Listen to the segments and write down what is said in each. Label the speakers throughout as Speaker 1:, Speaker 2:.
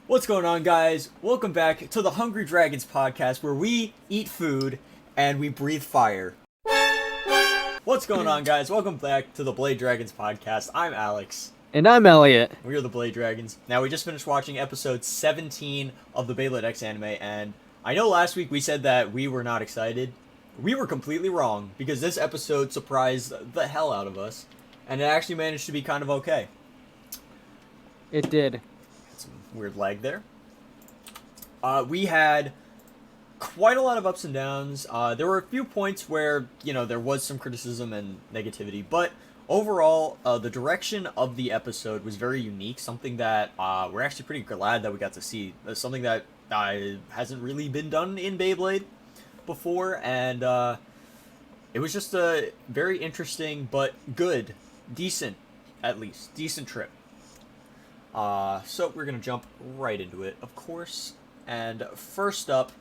Speaker 1: What's going on, guys? Welcome back to the Hungry Dragons podcast, where we eat food and we breathe fire. What's going on, guys? Welcome back to the Blade Dragons podcast. I'm Alex.
Speaker 2: And I'm Elliot.
Speaker 1: We are the Blade Dragons. Now, we just finished watching episode 17 of the Beyblade X anime, and I know last week we said that we were not excited. We were completely wrong, because this episode surprised the hell out of us, and it actually managed to be kind of okay.
Speaker 2: It did.
Speaker 1: Some weird lag there. We had quite a lot of ups and downs. There were a few points where, there was some criticism and negativity, but overall, the direction of the episode was very unique, something that we're actually pretty glad that we got to see. Something that hasn't really been done in Beyblade before, and it was just a very interesting but good, decent, at least, decent trip. So we're going to jump right into it, of course. And first up,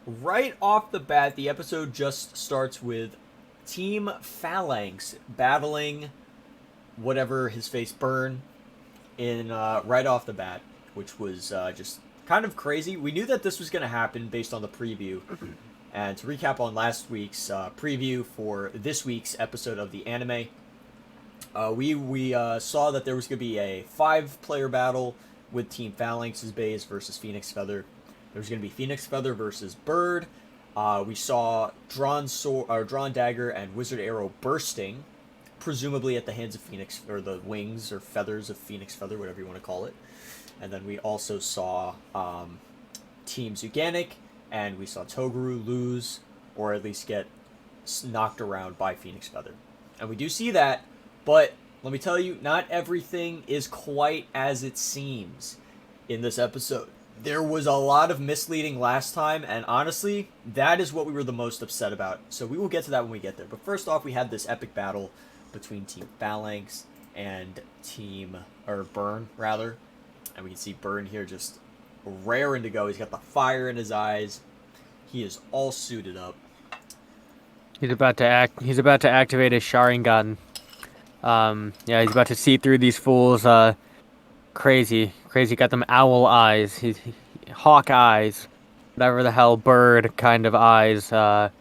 Speaker 1: right off the bat, the episode just starts with Team Phalanx battling whatever his face Burn in right off the bat, which was just kind of crazy. We knew that this was going to happen based on the preview. And to recap on last week's preview for this week's episode of the anime, we saw that there was going to be a 5-player battle with Team Phalanx's base versus Phoenix Feather. There was going to be Phoenix Feather versus Bird. We saw drawn dagger and wizard arrow bursting, presumably at the hands of Phoenix, or the wings or feathers of Phoenix Feather, whatever you want to call it. And then we also saw Team Zuganic, and we saw Toguru lose, or at least get knocked around by Phoenix Feather. And we do see that, but let me tell you, not everything is quite as it seems in this episode. There was a lot of misleading last time, and honestly, that is what we were the most upset about. So we will get to that when we get there. But first off, we had this epic battle between Team Phalanx and Burn, rather. And we can see Burn here just raring to go. He's got the fire in his eyes. He is all suited up.
Speaker 2: He's about to activate his Sharingan. He's about to see through these fools. Crazy. Got them owl eyes. Hawk eyes. Whatever the hell bird kind of eyes a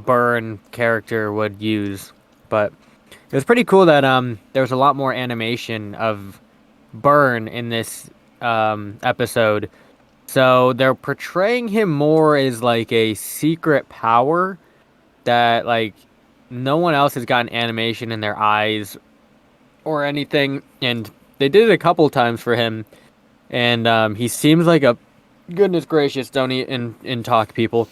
Speaker 2: Burn character would use. But it was pretty cool that there was a lot more animation of Burn in this episode. So they're portraying him more as like a secret power that like no one else has gotten animation in their eyes or anything, and they did it a couple times for him, and he seems like a goodness gracious, don't eat and talk, people.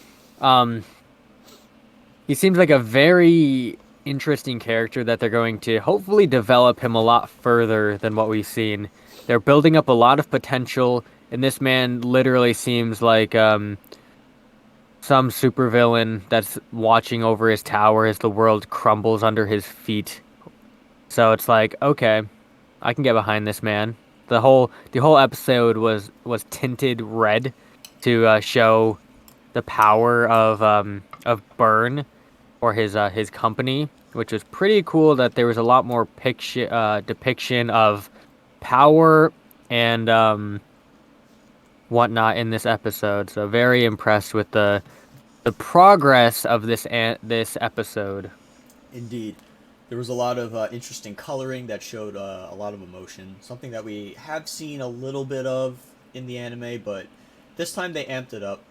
Speaker 2: He seems like a very interesting character that they're going to hopefully develop him a lot further than what we've seen. They're building up a lot of potential, and this man literally seems like some supervillain that's watching over his tower as the world crumbles under his feet. So it's like, okay, I can get behind this man. The whole episode was tinted red to show the power of Burn or his company, which was pretty cool. That there was a lot more depiction of power and whatnot in this episode. So very impressed with the progress of this episode.
Speaker 1: Indeed. There was a lot of interesting coloring that showed a lot of emotion. Something that we have seen a little bit of in the anime, but this time they amped it up.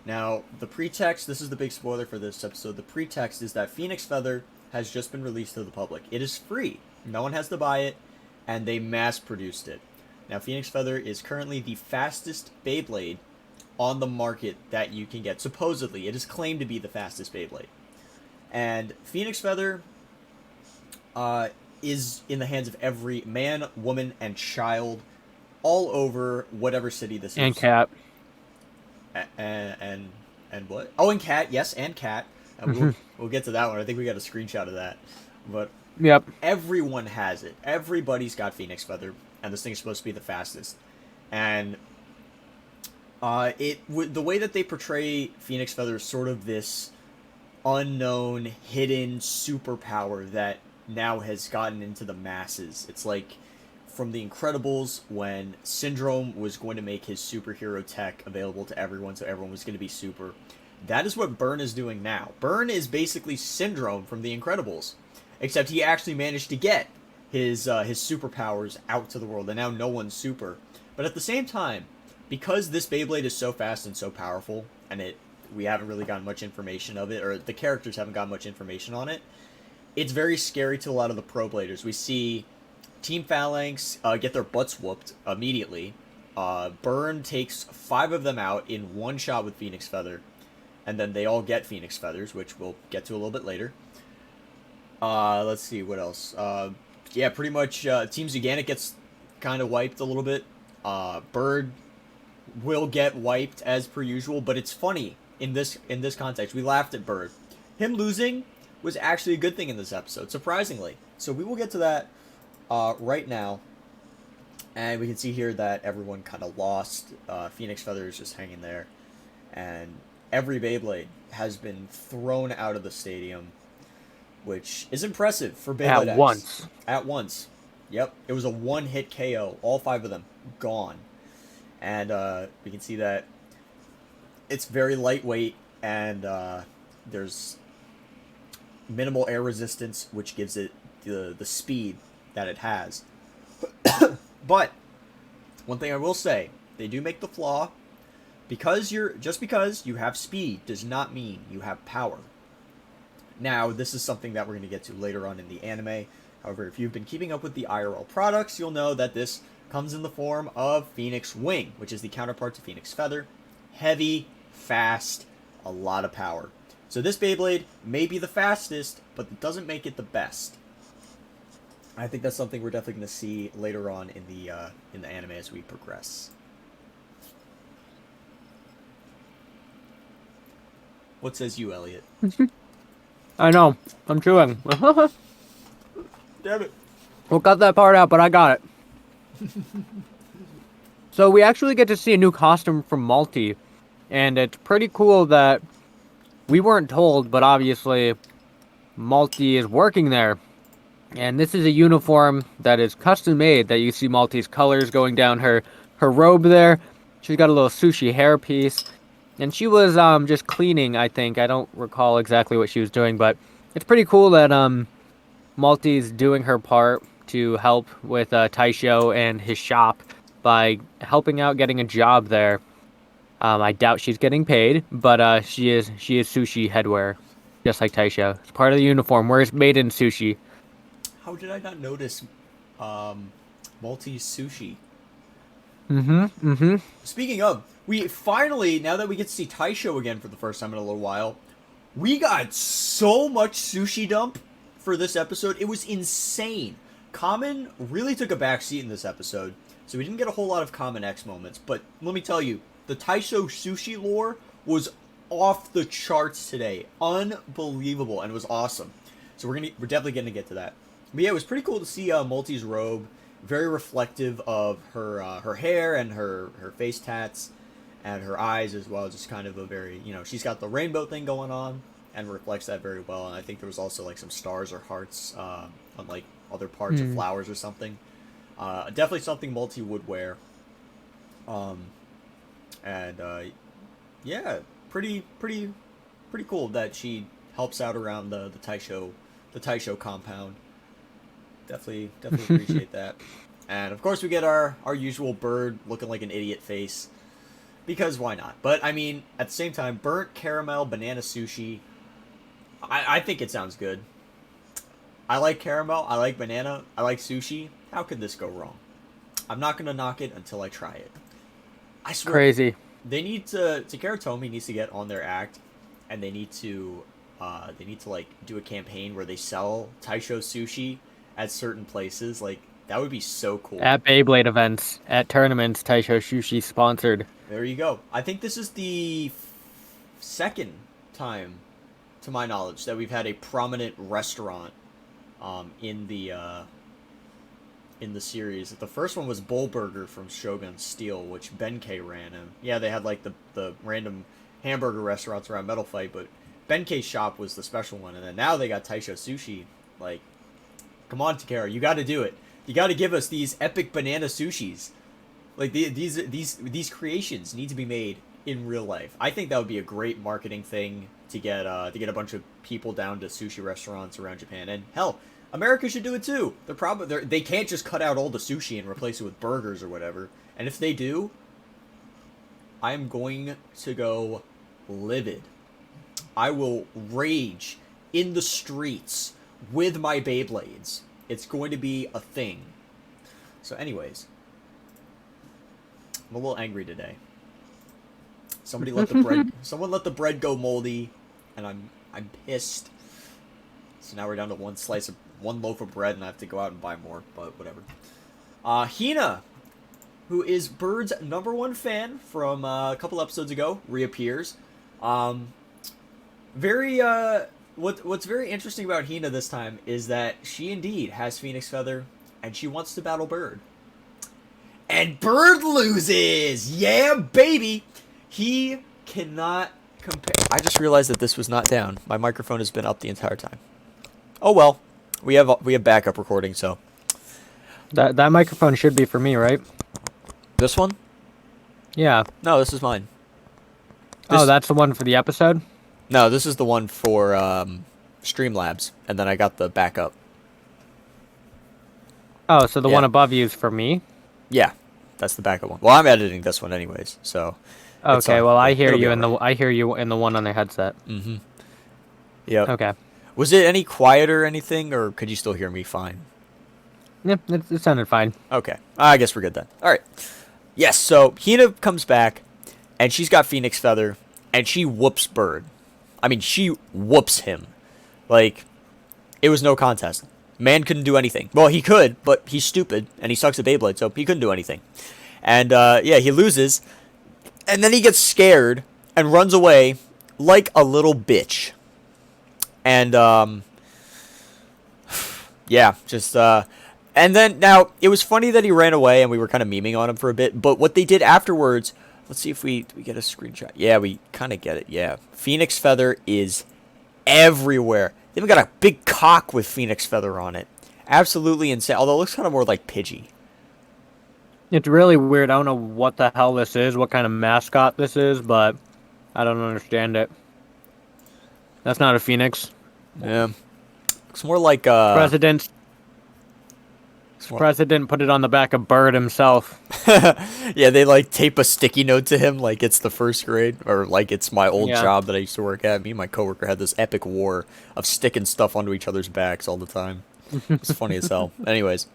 Speaker 1: Now, the pretext, this is the big spoiler for this episode, the pretext is that Phoenix Feather has just been released to the public. It is free. No one has to buy it, and they mass-produced it. Now, Phoenix Feather is currently the fastest Beyblade on the market that you can get. Supposedly, it is claimed to be the fastest Beyblade. And Phoenix Feather is in the hands of every man, woman, and child all over whatever city this is.
Speaker 2: And cat.
Speaker 1: And what? Oh, and cat. Yes, and cat. And we'll get to that one. I think we got a screenshot of that. But
Speaker 2: yep,
Speaker 1: everyone has it. Everybody's got Phoenix Feather, and this thing's supposed to be the fastest. And the way that they portray Phoenix Feather is sort of this unknown, hidden superpower that now has gotten into the masses. It's like from The Incredibles when Syndrome was going to make his superhero tech available to everyone, so everyone was going to be super. That is what Byrne is doing now. Byrne is basically Syndrome from The Incredibles, except he actually managed to get his superpowers out to the world, and now no one's super. But at the same time, because this Beyblade is so fast and so powerful, and we haven't really gotten much information of it, or the characters haven't gotten much information on it, it's very scary to a lot of the pro bladers. We see Team Phalanx get their butts whooped immediately. Byrne takes 5 of them out in one shot with Phoenix Feather, and then they all get Phoenix Feathers, which we'll get to a little bit later. Let's see, what else? Yeah, pretty much Team Zuganic gets kind of wiped a little bit. Bird will get wiped as per usual, but it's funny in this context. We laughed at Bird. Him losing was actually a good thing in this episode, surprisingly. So we will get to that right now. And we can see here that everyone kind of lost. Phoenix Feather is just hanging there. And every Beyblade has been thrown out of the stadium, which is impressive for Beyblade
Speaker 2: At once.
Speaker 1: At once. Yep. It was a one-hit KO. All 5 of them gone. And we can see that it's very lightweight, and there's minimal air resistance, which gives it the speed that it has. But one thing I will say, they do make the flaw, because you have speed does not mean you have power. Now, this is something that we're going to get to later on in the anime. However, if you've been keeping up with the IRL products, you'll know that this comes in the form of Phoenix Wing, which is the counterpart to Phoenix Feather. Heavy, fast, a lot of power. So this Beyblade may be the fastest, but it doesn't make it the best. I think that's something we're definitely going to see later on in the anime as we progress. What says you, Elliot?
Speaker 2: I know. I'm chewing.
Speaker 1: Damn it.
Speaker 2: We'll cut that part out, but I got it. So we actually get to see a new costume from Malty, and it's pretty cool that we weren't told, but obviously Malty is working there. And this is a uniform that is custom made, that you see Malty's colors going down her robe there. She's got a little sushi hairpiece. And she was just cleaning, I think. I don't recall exactly what she was doing, but it's pretty cool that Malty's doing her part to help with Taisho and his shop by helping out getting a job there. I doubt she's getting paid, but she is sushi headwear, just like Taisho. It's part of the uniform, where it's made in sushi.
Speaker 1: How did I not notice Malty's sushi? Speaking of, we finally, now that we get to see Taisho again for the first time in a little while, we got so much sushi dump for this episode. It was insane. Common really took a backseat in this episode, so we didn't get a whole lot of Common X moments, but let me tell you, the Taisho sushi lore was off the charts today. Unbelievable, and it was awesome. So we're definitely going to get to that. But yeah, it was pretty cool to see Malty's robe, very reflective of her hair and her face tats and her eyes as well. Just kind of a very, she's got the rainbow thing going on and reflects that very well. And I think there was also like some stars or hearts on like other parts of flowers or something. Definitely something Malty would wear. Yeah, pretty cool that she helps out around the Taisho compound. Definitely appreciate that. And of course we get our usual Bird looking like an idiot face, because why not? But I mean, at the same time, burnt caramel banana sushi, I think it sounds good. I like caramel, I like banana, I like sushi. How could this go wrong? I'm not gonna knock it until I try it. I swear,
Speaker 2: crazy.
Speaker 1: They need to Takara Tomy needs to get on their act, and they need to like do a campaign where they sell Taisho sushi at certain places. Like, that would be so cool.
Speaker 2: At Beyblade events, at tournaments, Taisho Sushi sponsored.
Speaker 1: There you go. I think this is the second time, to my knowledge, that we've had a prominent restaurant in the series. The first one was Bull Burger from Shogun Steel, which Benkei ran. And yeah, they had like the random hamburger restaurants around Metal Fight, but Benkei's shop was the special one. And then now they got Taisho Sushi. Like, come on, Takara, you got to do it. You got to give us these epic banana sushis. Like these creations need to be made in real life. I think that would be a great marketing thing to get a bunch of people down to sushi restaurants around Japan. And hell, America should do it too. They can't just cut out all the sushi and replace it with burgers or whatever. And if they do, I am going to go livid. I will rage in the streets with my Beyblades. It's going to be a thing. So anyways, I'm a little angry today. Someone let the bread go moldy, and I'm pissed. So now we're down to one loaf of bread, and I have to go out and buy more, but whatever. Hina, who is Bird's #1 fan from a couple episodes ago, reappears. What's very interesting about Hina this time is that she indeed has Phoenix Feather, and she wants to battle Bird. And Bird loses! Yeah, baby! He cannot compare. I just realized that this was not down. My microphone has been up the entire time. Oh well, we have backup recording, so.
Speaker 2: That microphone should be for me, right?
Speaker 1: This one?
Speaker 2: Yeah.
Speaker 1: No, this is mine.
Speaker 2: Oh, that's the one for the episode?
Speaker 1: No, this is the one for Streamlabs, and then I got the backup.
Speaker 2: Oh, so the one above you is for me?
Speaker 1: Yeah, that's the backup one. Well, I'm editing this one anyways, so.
Speaker 2: Okay, well I hear you in the one on the headset.
Speaker 1: Mm-hmm. Yeah.
Speaker 2: Okay.
Speaker 1: Was it any quieter or anything, or could you still hear me fine?
Speaker 2: Yeah, it sounded fine.
Speaker 1: Okay, I guess we're good then. All right. Yes. So Hina comes back, and she's got Phoenix Feather, and she whoops Bird. I mean, she whoops him. Like, it was no contest. Man couldn't do anything. Well, he could, but he's stupid, and he sucks at Beyblade, so he couldn't do anything. And, yeah, he loses, and then he gets scared and runs away like a little bitch. And, yeah, just, and then, now, it was funny that he ran away, and we were kind of memeing on him for a bit, but what they did afterwards, let's see if we get a screenshot. Yeah, we kind of get it, yeah. Phoenix Feather is everywhere. They even got a big cock with Phoenix Feather on it. Absolutely insane, although it looks kind of more like Pidgey.
Speaker 2: It's really weird. I don't know what the hell this is, what kind of mascot this is, but I don't understand it. That's not a phoenix.
Speaker 1: Yeah. Looks more like,
Speaker 2: President put it on the back of Bird himself.
Speaker 1: Yeah, they, like, tape a sticky note to him like it's the first grade, or like it's my old job that I used to work at. Me and my coworker had this epic war of sticking stuff onto each other's backs all the time. It's funny as hell. Anyways.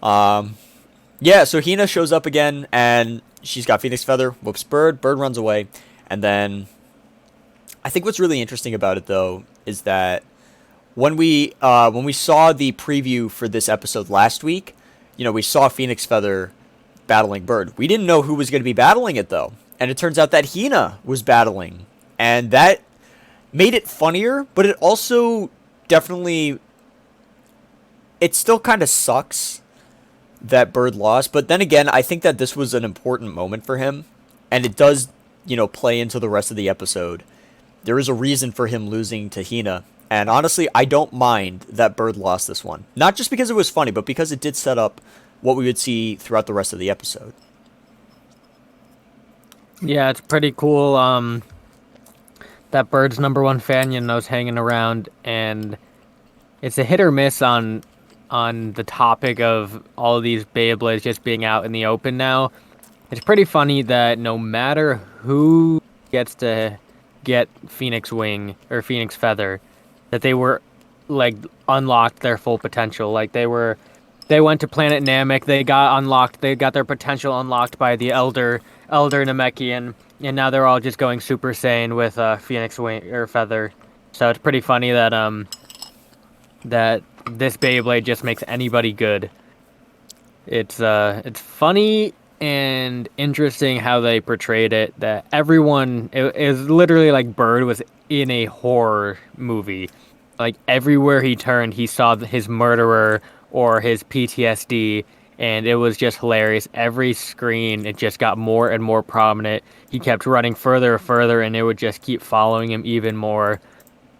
Speaker 1: Yeah, so Hina shows up again, and she's got Phoenix Feather, whoops Bird, Bird runs away, and then I think what's really interesting about it, though, is that when we saw the preview for this episode last week, you know, we saw Phoenix Feather battling Bird. We didn't know who was going to be battling it, though, and it turns out that Hina was battling, and that made it funnier, but it also definitely, it still kind of sucks that Bird lost, but then again, I think that this was an important moment for him, and it does, you know, play into the rest of the episode. There is a reason for him losing to Hina, and honestly, I don't mind that Bird lost this one. Not just because it was funny, but because it did set up what we would see throughout the rest of the episode.
Speaker 2: Yeah, it's pretty cool, that Bird's #1 fan, you know, is hanging around, and it's a hit or miss on the topic of all of these Beyblades just being out in the open now. It's pretty funny that no matter who gets to get Phoenix Wing or Phoenix Feather, that they were, like, unlocked their full potential. Like, they went to Planet Namek, they got their potential unlocked by the Elder Namekian, and now they're all just going Super Saiyan with Phoenix Wing or Feather. So it's pretty funny that that this Beyblade just makes anybody good. It's funny and interesting how they portrayed it. That everyone, it is literally like Bird was in a horror movie. Like everywhere he turned, he saw his murderer or his PTSD, and it was just hilarious. Every screen, it just got more and more prominent. He kept running further and further, and it would just keep following him even more.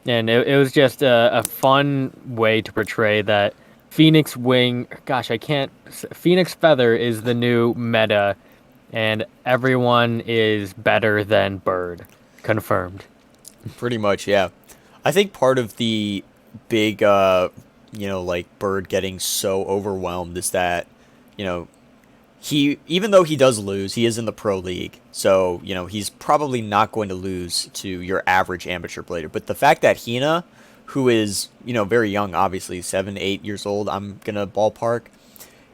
Speaker 2: And it was just a fun way to portray that Phoenix Wing. Gosh, I can't. Phoenix Feather is the new meta, and everyone is better than Bird. Confirmed.
Speaker 1: Pretty much, yeah. I think part of the big, like Bird getting so overwhelmed is that, you know, he even though he does lose, he is in the pro league, so he's probably not going to lose to your average amateur blader. But the fact that Hina, who is very young, obviously 7, 8 years old, I'm gonna ballpark,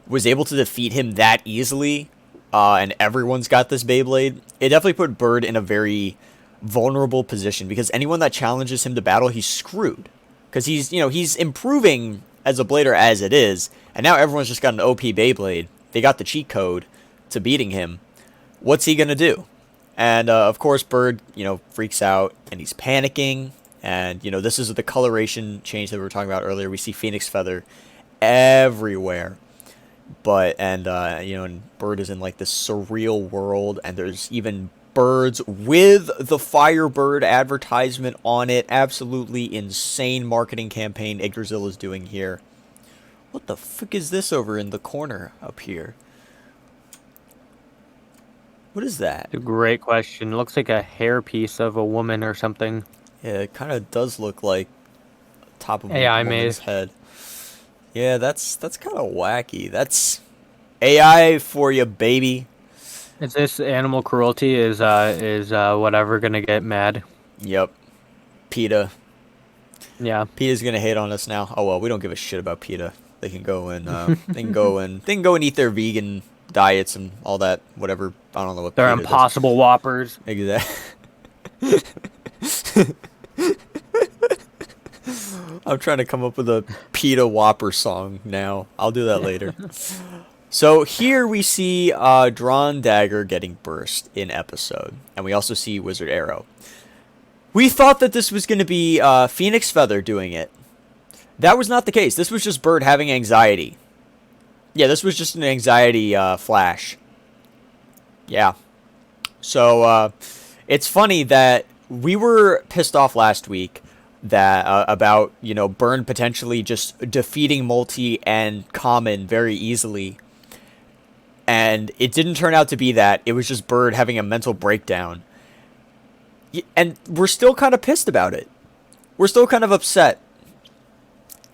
Speaker 1: was able to defeat him that easily, and everyone's got this Beyblade. It definitely put Bird in a very vulnerable position because anyone that challenges him to battle, he's screwed. Because he's improving as a blader as it is, and now everyone's just got an OP Beyblade. They got the cheat code to beating him. What's he gonna do? And of course, Bird, freaks out and he's panicking. And this is the coloration change that we were talking about earlier. We see Phoenix Feather everywhere. And Bird is in like this surreal world, and there's even birds with the Firebird advertisement on it. Absolutely insane marketing campaign Yggdrasil is doing here. What the fuck is this over in the corner up here? What is that?
Speaker 2: It's a great question. It looks like a hairpiece of a woman or something.
Speaker 1: Yeah, it kind of does look like top of a
Speaker 2: AI
Speaker 1: woman's
Speaker 2: made.
Speaker 1: head. Yeah, that's kind of wacky. That's AI for you, baby.
Speaker 2: Is this animal cruelty? Is whatever gonna get mad?
Speaker 1: Yep. PETA.
Speaker 2: Yeah.
Speaker 1: PETA's gonna hate on us now. Oh well, we don't give a shit about PETA. They can go and they can go and eat their vegan diets and all that. Whatever. I don't know what.
Speaker 2: They're
Speaker 1: PETA
Speaker 2: impossible whoppers.
Speaker 1: Exactly. I'm trying to come up with a PETA Whopper song now. I'll do that later. So here we see Drawn Dagger getting burst in episode, and we also see Wizard Arrow. We thought that this was going to be Phoenix Feather doing it. That was not the case. This was just Bird having anxiety. Yeah, this was just an anxiety flash. Yeah. So it's funny that we were pissed off last week that about Burn potentially just defeating multi and common very easily, and it didn't turn out to be that. It was just Bird having a mental breakdown, and we're still kind of pissed about it. We're still kind of upset,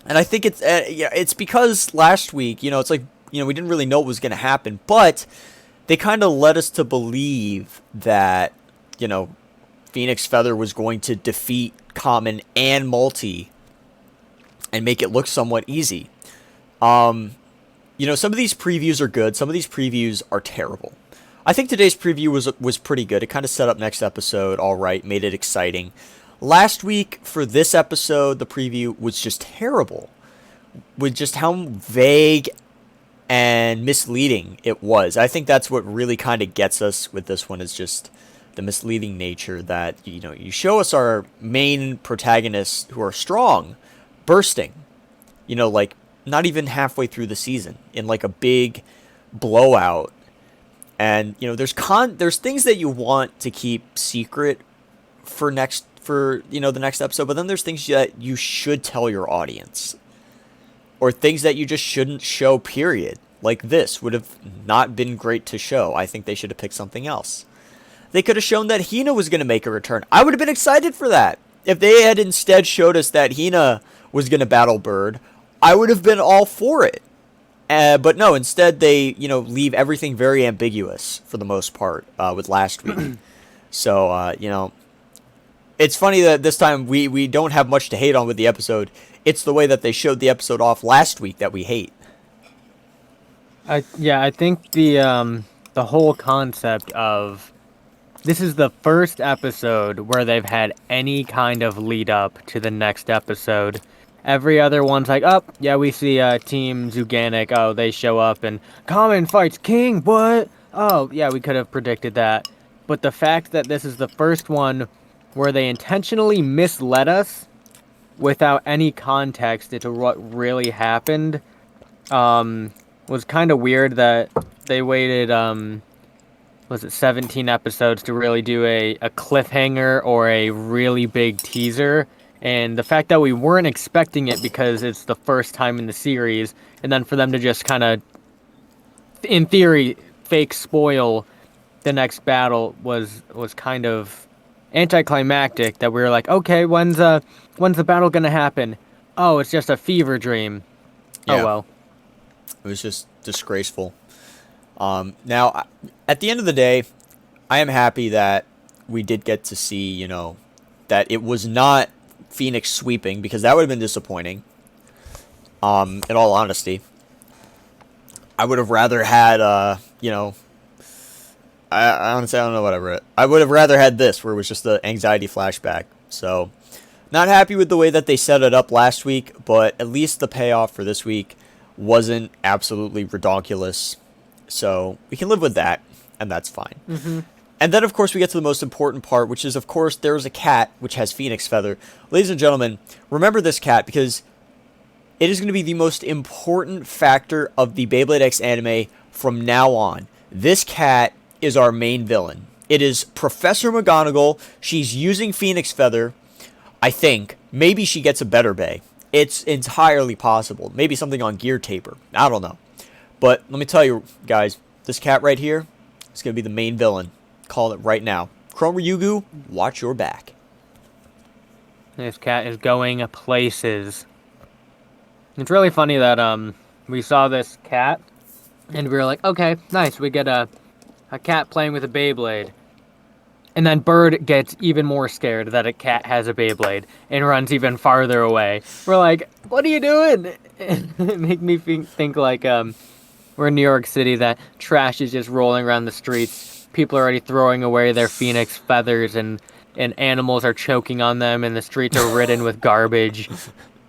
Speaker 1: and I think it's because last week it's like we didn't really know what was going to happen, but they kind of led us to believe that Phoenix Feather was going to defeat common and multi and make it look somewhat easy. Some of these previews are good. Some of these previews are terrible. I think today's preview was pretty good. It kind of set up next episode all right, made it exciting. Last week for this episode, the preview was just terrible with just how vague and misleading it was. I think that's what really kind of gets us with this one, is just the misleading nature that you show us our main protagonists who are strong bursting like not even halfway through the season in like a big blowout, and there's things that you want to keep secret for the next episode, but then there's things that you should tell your audience, or things that you just shouldn't show, period. Like this would have not been great to show. I think they should have picked something else. They could have shown that Hina was going to make a return. I would have been excited for that. If they had instead showed us that Hina was going to battle Bird, I would have been all for it. But no, instead they, leave everything very ambiguous for the most part with last week. So, it's funny that this time we don't have much to hate on with the episode. It's the way that they showed the episode off last week that we hate.
Speaker 2: I think the whole concept of this is the first episode where they've had any kind of lead up to the next episode. Every other one's like, oh, yeah, we see Team Zuganic. Oh, they show up and Common fights King. What? Oh, yeah, we could have predicted that. But the fact that this is the first one where they intentionally misled us without any context into what really happened was kind of weird that they waited, 17 episodes to really do a cliffhanger or a really big teaser, And the fact that we weren't expecting it because it's the first time in the series, and then for them to just kind of, in theory, fake spoil the next battle was kind of anticlimactic. That we were like, okay, when's the battle gonna happen? Oh, it's just a fever dream.
Speaker 1: Yeah.
Speaker 2: Oh well.
Speaker 1: It was just disgraceful. Now, at the end of the day, I am happy that we did get to see, you know, that it was not Phoenix sweeping, because that would have been disappointing. In all honesty, I would have rather had, you know, I honestly, I don't know what I wrote. I would have rather had this, where it was just the anxiety flashback. So, not happy with the way that they set it up last week, but at least the payoff for this week wasn't absolutely ridiculous. So, we can live with that, and that's fine.
Speaker 2: Mm-hmm.
Speaker 1: And then, of course, we get to the most important part, which is, of course, there's a cat which has Phoenix Feather. Ladies and gentlemen, remember this cat, because it is going to be the most important factor of the Beyblade X anime from now on. This cat is our main villain. It is Professor McGonagall. She's using Phoenix Feather, I think. Maybe she gets a better bay. It's entirely possible. Maybe something on Gear Taper. I don't know. But let me tell you, guys, this cat right here is going to be the main villain. Call it right now. Chrome Ryugu, watch your back.
Speaker 2: This cat is going places. It's really funny that we saw this cat, and we were like, okay, nice, we get a cat playing with a Beyblade. And then Bird gets even more scared that a cat has a Beyblade and runs even farther away. We're like, what are you doing? It made me think like we're in New York City, that trash is just rolling around the streets. People are already throwing away their Phoenix feathers, and animals are choking on them, and the streets are ridden with garbage.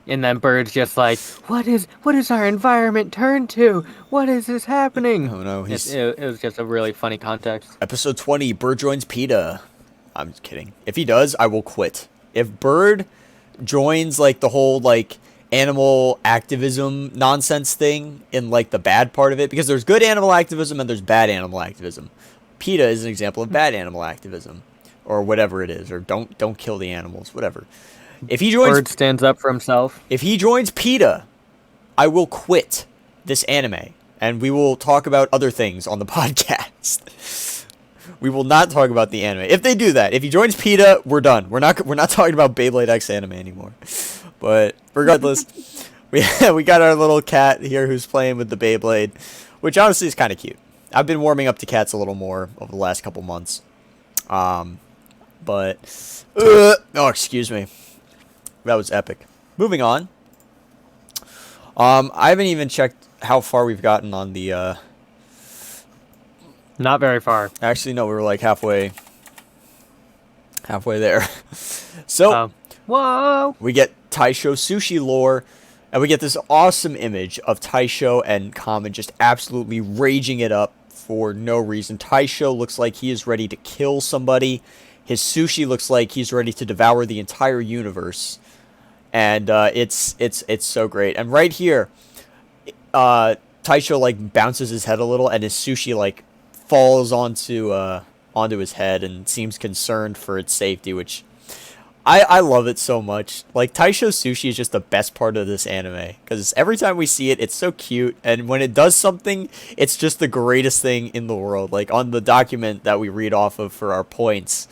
Speaker 2: And then Bird's just like, what is our environment turned to? What is this happening?
Speaker 1: Oh no,
Speaker 2: it was just a really funny context.
Speaker 1: Episode 20, Bird joins PETA. I'm just kidding. If he does, I will quit. If Bird joins, like, the whole, like, animal activism nonsense thing in, like, the bad part of it, because there's good animal activism and there's bad animal activism. PETA is an example of bad animal activism, or whatever it is, or don't kill the animals, whatever. If he joins,
Speaker 2: Bird stands up for himself.
Speaker 1: If he joins PETA, I will quit this anime, and we will talk about other things on the podcast. We will not talk about the anime. If they do that, if he joins PETA, we're done. We're not talking about Beyblade X anime anymore. But regardless, we got our little cat here who's playing with the Beyblade, which honestly is kind of cute. I've been warming up to cats a little more over the last couple months. But oh, excuse me. That was epic. Moving on. I haven't even checked how far we've gotten on the
Speaker 2: Not very far.
Speaker 1: Actually, no, we were like halfway there. So,
Speaker 2: whoa!
Speaker 1: We get Taisho sushi lore, and we get this awesome image of Taisho and Kamen just absolutely raging it up for no reason. Taisho looks like he is ready to kill somebody. His sushi looks like he's ready to devour the entire universe. And it's so great. And right here, Taisho like bounces his head a little, and his sushi like falls onto his head and seems concerned for its safety, which I love it so much. Like, Taisho's sushi is just the best part of this anime, because every time we see it, it's so cute, and when it does something, it's just the greatest thing in the world. Like, on the document that we read off of for our points,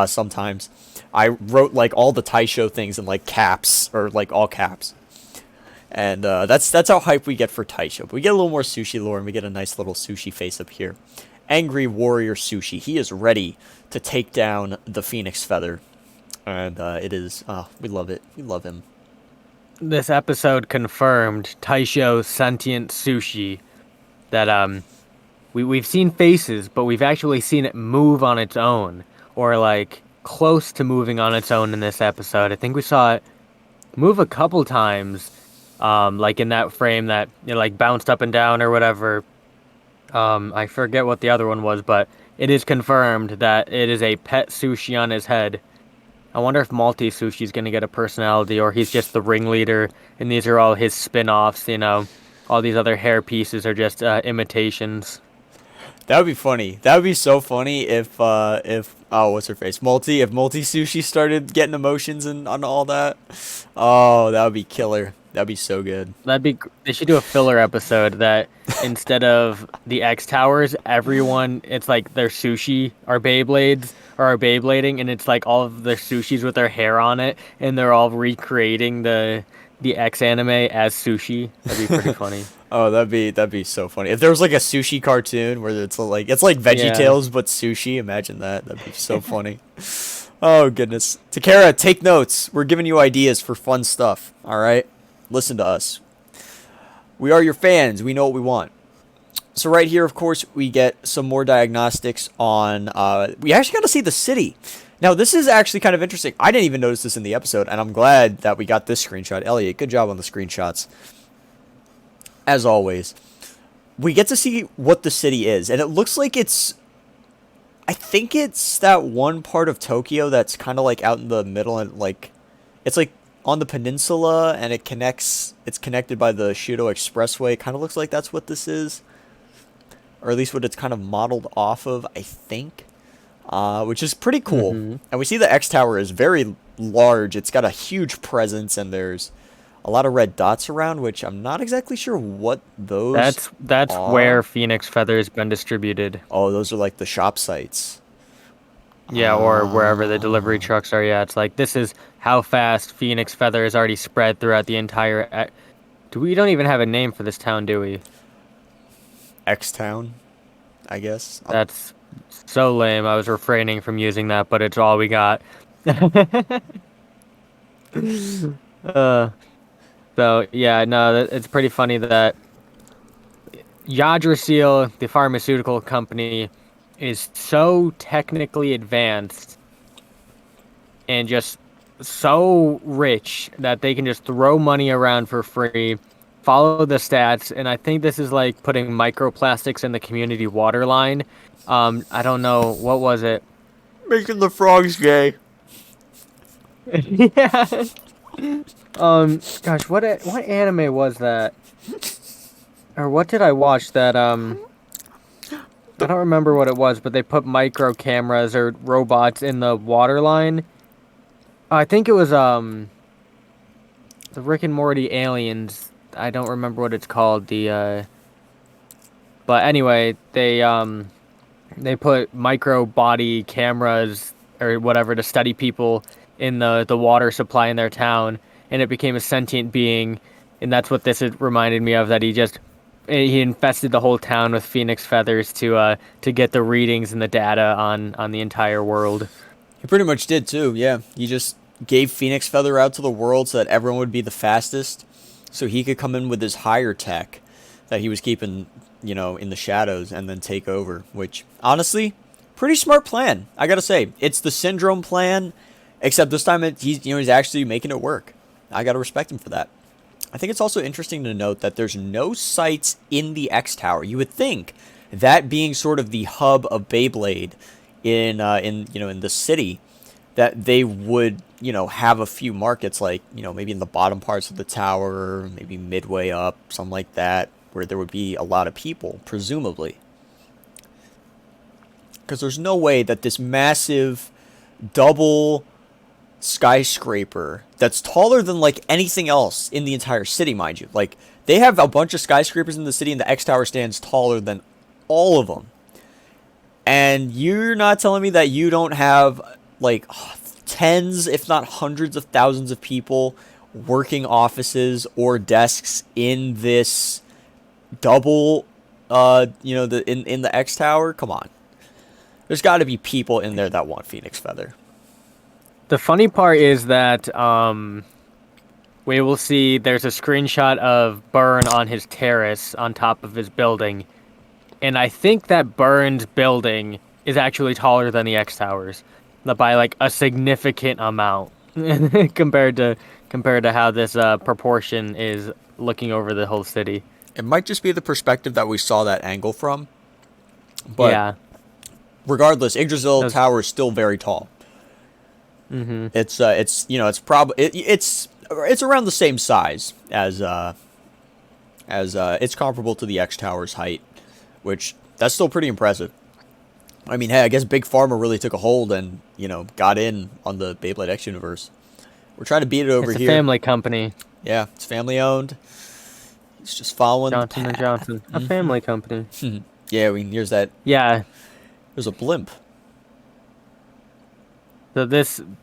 Speaker 1: sometimes I wrote like all the Taisho things in like caps, or like all caps. And that's how hype we get for Taisho. But we get a little more sushi lore, and we get a nice little sushi face up here. Angry Warrior Sushi. He is ready to take down the Phoenix Feather. And it is, we love it. We love him.
Speaker 2: This episode confirmed Taisho sentient sushi. That we've seen faces, but we've actually seen it move on its own, or like close to moving on its own in this episode. I think we saw it move a couple times, like in that frame that it like bounced up and down or whatever. I forget what the other one was, but it is confirmed that it is a pet sushi on his head. I wonder if Multi Sushi's gonna get a personality, or he's just the ringleader, and these are all his spin-offs, you know. All these other hair pieces are just imitations.
Speaker 1: That would be funny. That would be so funny if oh, what's her face? If Multi Sushi started getting emotions and on all that. Oh, that would be killer. That'd be so good.
Speaker 2: They should do a filler episode that instead of the X Towers, everyone, it's like their sushi are Beyblades or are Beyblading, and it's like all of their sushis with their hair on it, and they're all recreating the X anime as sushi. That'd be pretty funny.
Speaker 1: Oh, that'd be so funny. If there was like a sushi cartoon where it's like VeggieTales but sushi, imagine that. That'd be so funny. Oh goodness. Takara, take notes. We're giving you ideas for fun stuff. All right? Listen to us. We are your fans. We know what we want. So right here, of course, we get some more diagnostics on we actually got to see the city. Now, this is actually kind of interesting. I didn't even notice this in the episode, and I'm glad that we got this screenshot. Elliot, good job on the screenshots. As always, we get to see what the city is, and it looks like I think it's that one part of Tokyo that's kind of like out in the middle, and like it's like on the peninsula, and it's connected by the Shudo Expressway. It kind of looks like that's what this is, or at least what it's kind of modeled off of, I think, which is pretty cool.
Speaker 2: Mm-hmm.
Speaker 1: And we see the X Tower is very large. It's got a huge presence, and there's a lot of red dots around, which I'm not exactly sure what those
Speaker 2: That's
Speaker 1: are.
Speaker 2: where Phoenix Feather's been distributed.
Speaker 1: Oh, those are like the shop sites.
Speaker 2: Yeah, or wherever the delivery trucks are. Yeah, it's like this is how fast Phoenix Feather is already spread throughout the entire. We don't even have a name for this town, do we?
Speaker 1: X-Town, I guess.
Speaker 2: That's so lame. I was refraining from using that, but it's all we got. So yeah, no, it's pretty funny that Yggdrasil, the pharmaceutical company, is so technically advanced and just so rich that they can just throw money around for free, follow the stats, and I think this is like putting microplastics in the community water line. I don't know, what was it?
Speaker 1: Making the frogs gay.
Speaker 2: Yeah. Gosh, what anime was that? Or what did I watch that, I don't remember what it was, but they put micro cameras or robots in the water line. I think it was, the Rick and Morty aliens. I don't remember what it's called, but anyway, they put micro body cameras or whatever to study people in the water supply in their town, and it became a sentient being, and that's what this reminded me of, that he infested the whole town with Phoenix Feathers to get the readings and the data on the entire world.
Speaker 1: He pretty much did too, yeah. He just gave Phoenix Feather out to the world so that everyone would be the fastest, so he could come in with his higher tech that he was keeping, in the shadows, and then take over, which, honestly, pretty smart plan. I gotta say, it's the Syndrome plan, except this time he's actually making it work. I gotta respect him for that. I think it's also interesting to note that there's no sites in the X Tower. You would think that being sort of the hub of Beyblade in the city, that they would have a few markets, like maybe in the bottom parts of the tower, maybe midway up, something like that, where there would be a lot of people, presumably. Because there's no way that this massive double skyscraper that's taller than like anything else in the entire city, mind you. Like, they have a bunch of skyscrapers in the city, and the X Tower stands taller than all of them. And you're not telling me that you don't have like tens, if not hundreds of thousands of people working offices or desks in this double in the X Tower? Come on. There's got to be people in there that want Phoenix Feather.
Speaker 2: The funny part is that we will see there's a screenshot of Burn on his terrace on top of his building, and I think that Burn's building is actually taller than the X Towers by like a significant amount compared to how this proportion is looking over the whole city.
Speaker 1: It might just be the perspective that we saw that angle from, but
Speaker 2: yeah.
Speaker 1: Regardless, Yggdrasil Tower is still very tall.
Speaker 2: Mm-hmm.
Speaker 1: It's around the same size as it's comparable to the X Tower's height, which that's still pretty impressive. I mean, hey, I guess Big Pharma really took a hold and, got in on the Beyblade X universe. We're trying to beat it over
Speaker 2: It's a
Speaker 1: here.
Speaker 2: family company.
Speaker 1: Yeah, it's family owned. It's just following
Speaker 2: Johnson
Speaker 1: the
Speaker 2: and
Speaker 1: path.
Speaker 2: Johnson, a family company.
Speaker 1: Yeah, I mean, here's that.
Speaker 2: Yeah.
Speaker 1: There's a blimp.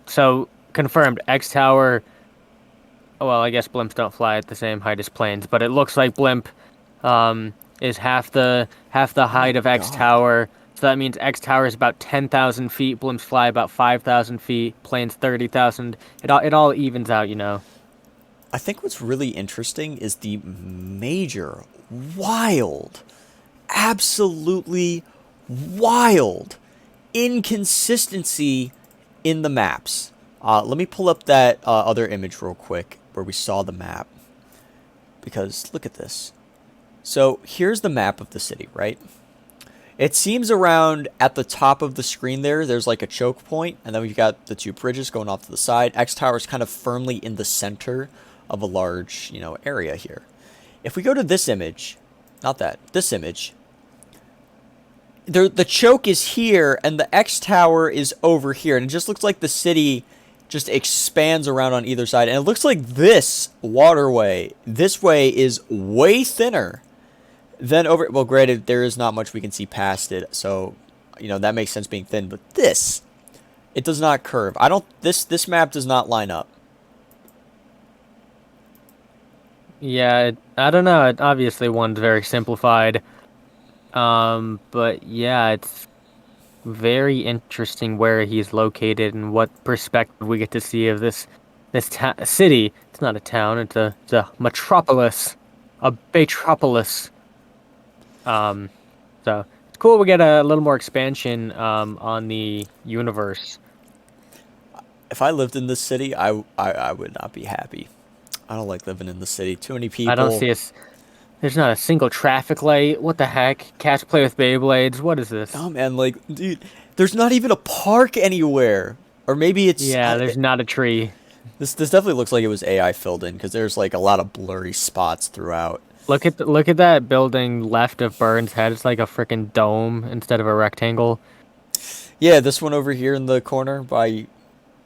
Speaker 2: So confirmed. X Tower. Well, I guess blimps don't fly at the same height as planes, but it looks like blimp is half the height of X
Speaker 1: God.
Speaker 2: Tower. So that means X Tower is about 10,000 feet. Blimps fly about 5,000 feet. Planes 30,000. It all evens out, you know.
Speaker 1: I think what's really interesting is the major, wild, absolutely wild inconsistency in the maps. Let me pull up that other image real quick where we saw the map. Because look at this. So here's the map of the city, right? It seems around at the top of the screen there's like a choke point, and then we've got the two bridges going off to the side. X Tower is kind of firmly in the center of a large, area here. If we go to this image, not that, this image, the choke is here, and the X Tower is over here, and it just looks like the city just expands around on either side, and it looks like this waterway, this way is way thinner than over, well, granted, there is not much we can see past it, so, that makes sense being thin, but this, it does not curve. This map does not line up.
Speaker 2: Yeah, I don't know. Obviously, one's very simplified. But yeah, it's very interesting where he's located and what perspective we get to see of this city. It's not a town. It's a metropolis, a Baytropolis. So it's cool. We get a little more expansion on the universe.
Speaker 1: If I lived in this city, I would not be happy. I don't like living in the city. Too many people.
Speaker 2: I don't see there's not a single traffic light. What the heck? Cats play with Beyblades. What is this?
Speaker 1: Oh man, like, dude, there's not even a park anywhere. Or maybe it's...
Speaker 2: Yeah, there's not a tree.
Speaker 1: This definitely looks like it was AI filled in, because there's like a lot of blurry spots throughout.
Speaker 2: Look at that building left of Burns' head. It's like a freaking dome instead of a rectangle.
Speaker 1: Yeah, this one over here in the corner by...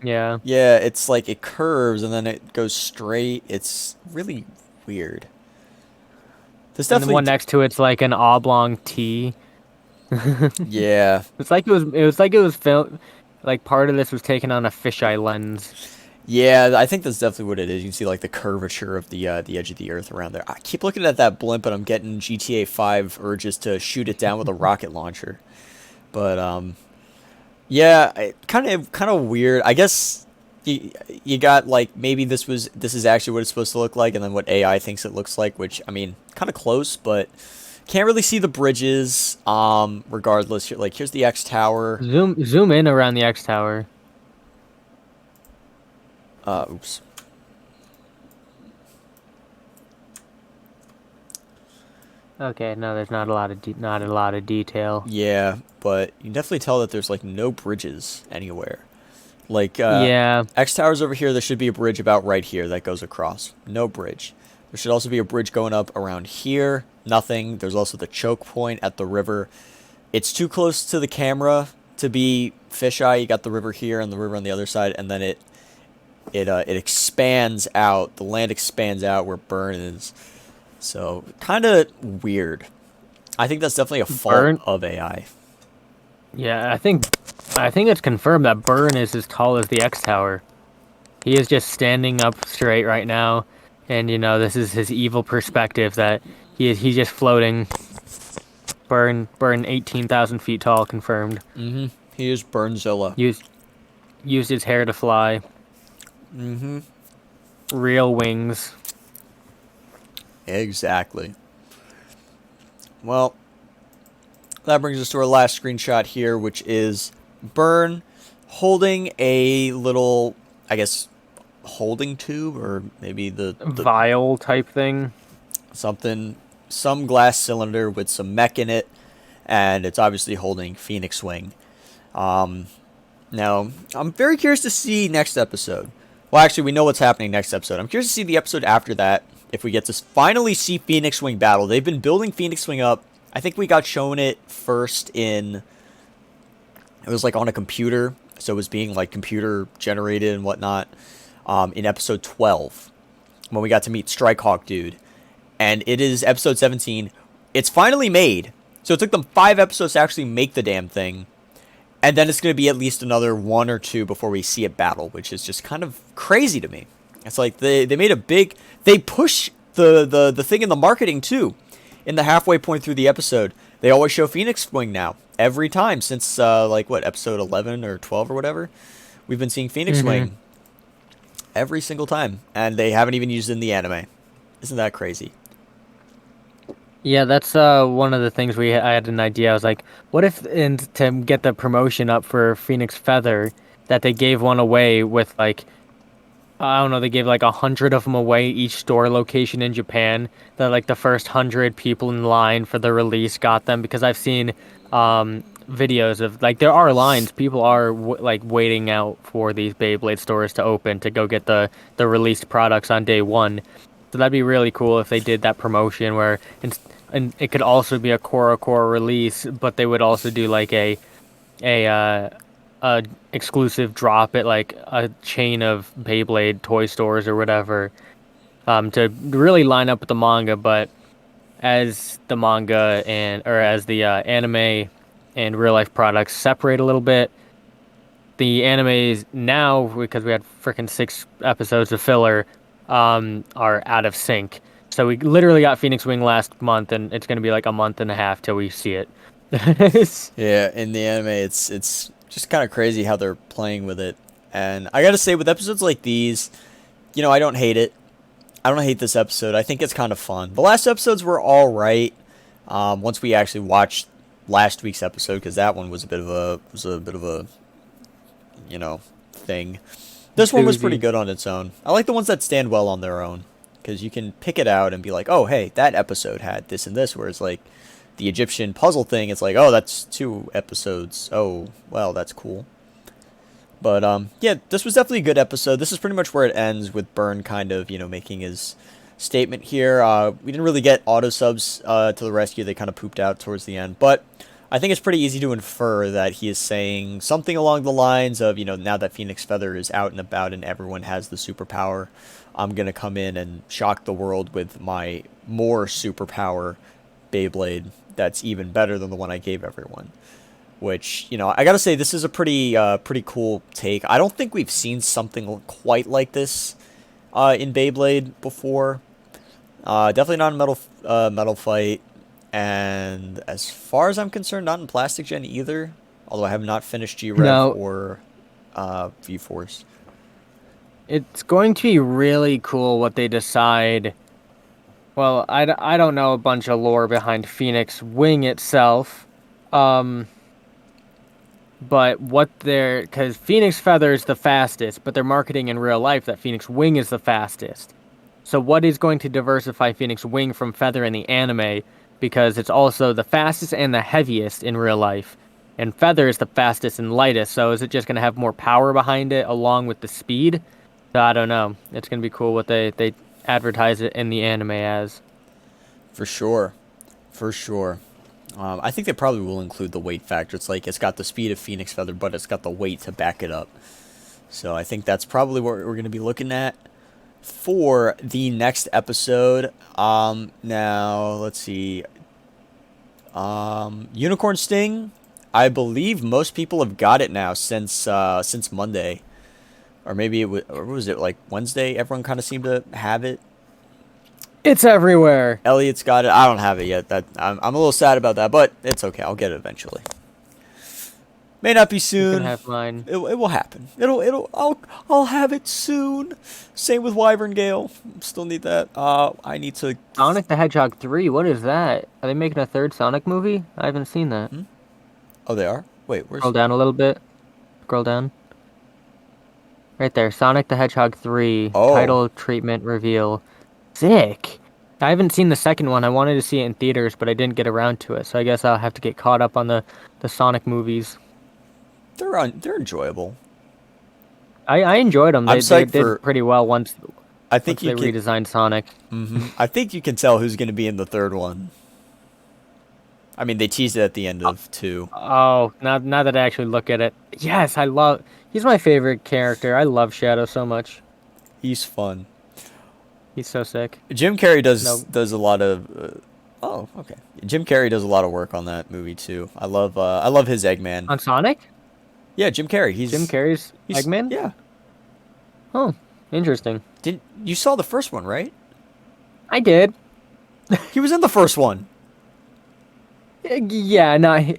Speaker 2: Yeah.
Speaker 1: Yeah, it's like it curves and then it goes straight. It's really weird. This
Speaker 2: And the
Speaker 1: definitely...
Speaker 2: one next to it's like an oblong T.
Speaker 1: Yeah.
Speaker 2: It was filmed. Like part of this was taken on a fisheye lens.
Speaker 1: Yeah, I think that's definitely what it is. You can see like the curvature of the edge of the earth around there. I keep looking at that blimp and I'm getting GTA 5 urges to shoot it down with a rocket launcher. But yeah, kind of weird. I guess you got like maybe this is actually what it's supposed to look like, and then what AI thinks it looks like, which I mean, kind of close, but can't really see the bridges. Regardless, like here's the X Tower.
Speaker 2: Zoom in around the X Tower.
Speaker 1: Oops.
Speaker 2: Okay, no, there's not a lot of detail.
Speaker 1: Yeah, but you can definitely tell that there's like no bridges anywhere. Like
Speaker 2: Yeah.
Speaker 1: X Tower's over here. There should be a bridge about right here that goes across. No bridge. There should also be a bridge going up around here. Nothing. There's also the choke point at the river. It's too close to the camera to be fisheye. You got the river here and the river on the other side, and then it expands out. The land expands out where Burn is. So kind of weird. I think that's definitely a fault of AI.
Speaker 2: Yeah, I think it's confirmed that Burn is as tall as the X Tower. He is just standing up straight right now, and this is his evil perspective that he's just floating. Burn 18,000 feet tall, confirmed.
Speaker 1: Mm-hmm. He is Burnzilla.
Speaker 2: Used his hair to fly.
Speaker 1: Mm-hmm.
Speaker 2: Real wings.
Speaker 1: Exactly. Well, that brings us to our last screenshot here, which is Burn holding a little, I guess, holding tube, or maybe the
Speaker 2: vial type thing.
Speaker 1: Some glass cylinder with some mech in it, and it's obviously holding Phoenix Wing. Now, I'm very curious to see next episode. Well, actually, we know what's happening next episode. I'm curious to see the episode after that, if we get to finally see Phoenix Wing battle. They've been building Phoenix Wing up, I think we got shown it first in. It was like on a computer, so it was being like computer generated and whatnot. In episode 12, when we got to meet Strike Hawk Dude, and it is episode 17. It's finally made, so it took them 5 episodes to actually make the damn thing. And then it's going to be at least another 1 or 2 before we see it battle, which is just kind of crazy to me. It's like they made a big... They push the thing in the marketing, too. In the halfway point through the episode, they always show Phoenix Wing now. Every time since, episode 11 or 12 or whatever. We've been seeing Phoenix Wing. Every single time. And they haven't even used it in the anime. Isn't that crazy?
Speaker 2: Yeah, that's one of the things I had an idea. I was like, what if to get the promotion up for Phoenix Feather, that they gave one away with like, I don't know, they gave like 100 of them away each store location in Japan. That like the first 100 people in line for the release got them, because I've seen videos of like there are lines. People are like waiting out for these Beyblade stores to open to go get the released products on day one. So that'd be really cool if they did that promotion where and it could also be a core release, but they would also do like a exclusive drop at like a chain of Beyblade toy stores or whatever, to really line up with the manga. But as the manga as the anime and real life products separate a little bit, the animes now, because we had freaking 6 episodes of filler, are out of sync. So we literally got Phoenix Wing last month, and it's going to be like a month and a half till we see it.
Speaker 1: Yeah, in the anime, it's just kind of crazy how they're playing with it. And I gotta say, with episodes like these, I don't hate it. I don't hate this episode. I think it's kind of fun. The last episodes were all right. Once we actually watched last week's episode, because that one was a bit of a thing. This one was pretty good on its own. I like the ones that stand well on their own, because you can pick it out and be like, oh, hey, that episode had this and this, whereas like the Egyptian puzzle thing, it's like, oh, that's 2 episodes. Oh, well, that's cool. But yeah, this was definitely a good episode. This is pretty much where it ends, with Byrne kind of, making his statement here. We didn't really get auto subs to the rescue. They kind of pooped out towards the end, but I think it's pretty easy to infer that he is saying something along the lines of, now that Phoenix Feather is out and about and everyone has the superpower, I'm going to come in and shock the world with my more superpower Beyblade that's even better than the one I gave everyone. Which, I got to say, this is a pretty cool take. I don't think we've seen something quite like this in Beyblade before. Definitely not in Metal Fight. And as far as I'm concerned, not in Plastic Gen either. Although I have not finished G-Rev or V-Force.
Speaker 2: It's going to be really cool what they decide. Well, I don't know a bunch of lore behind Phoenix Wing itself. But because Phoenix Feather is the fastest, but they're marketing in real life that Phoenix Wing is the fastest. So what is going to diversify Phoenix Wing from Feather in the anime? Because it's also the fastest and the heaviest in real life. And Feather is the fastest and lightest, so is it just going to have more power behind it along with the speed? So I don't know. It's going to be cool what they advertise it in the anime as.
Speaker 1: For sure. I think they probably will include the weight factor. It's like it's got the speed of Phoenix Feather, but it's got the weight to back it up. So I think that's probably what we're going to be looking at for the next episode. Now, let's see. Unicorn Sting, I believe most people have got it now since Monday. Or maybe or was it like Wednesday? Everyone kind of seemed to have it.
Speaker 2: It's everywhere.
Speaker 1: Elliot's got it. I don't have it yet. I'm a little sad about that, but it's okay. I'll get it eventually. May not be soon.
Speaker 2: You can have mine.
Speaker 1: It will happen. I'll have it soon. Same with Wyvern Gale. Still need that. I need to.
Speaker 2: Sonic the Hedgehog 3. What is that? Are they making a 3rd Sonic movie? I haven't seen that.
Speaker 1: Oh, they are. Wait, where's?
Speaker 2: Scroll down a little bit. Scroll down. Right there. Sonic the Hedgehog 3.
Speaker 1: Oh.
Speaker 2: Title, treatment, reveal. Sick. I haven't seen the second one. I wanted to see it in theaters, but I didn't get around to it. So I guess I'll have to get caught up on the Sonic movies.
Speaker 1: They're enjoyable.
Speaker 2: I enjoyed them. They did pretty well once
Speaker 1: they redesigned
Speaker 2: Sonic.
Speaker 1: I think you can tell who's going to be in the 3rd one. I mean, they teased it at the end of 2.
Speaker 2: Oh, now that I actually look at it, yes, he's my favorite character. I love Shadow so much.
Speaker 1: He's fun.
Speaker 2: He's so sick.
Speaker 1: Jim Carrey
Speaker 2: No,
Speaker 1: does a lot of. Oh, okay. Jim Carrey does a lot of work on that movie too. I love his Eggman.
Speaker 2: on Sonic?
Speaker 1: Yeah, Jim Carrey.
Speaker 2: Jim Carrey's Eggman?
Speaker 1: Yeah.
Speaker 2: Oh, interesting.
Speaker 1: Did you saw the first one, right?
Speaker 2: I did.
Speaker 1: He was in the first one.
Speaker 2: Yeah, no.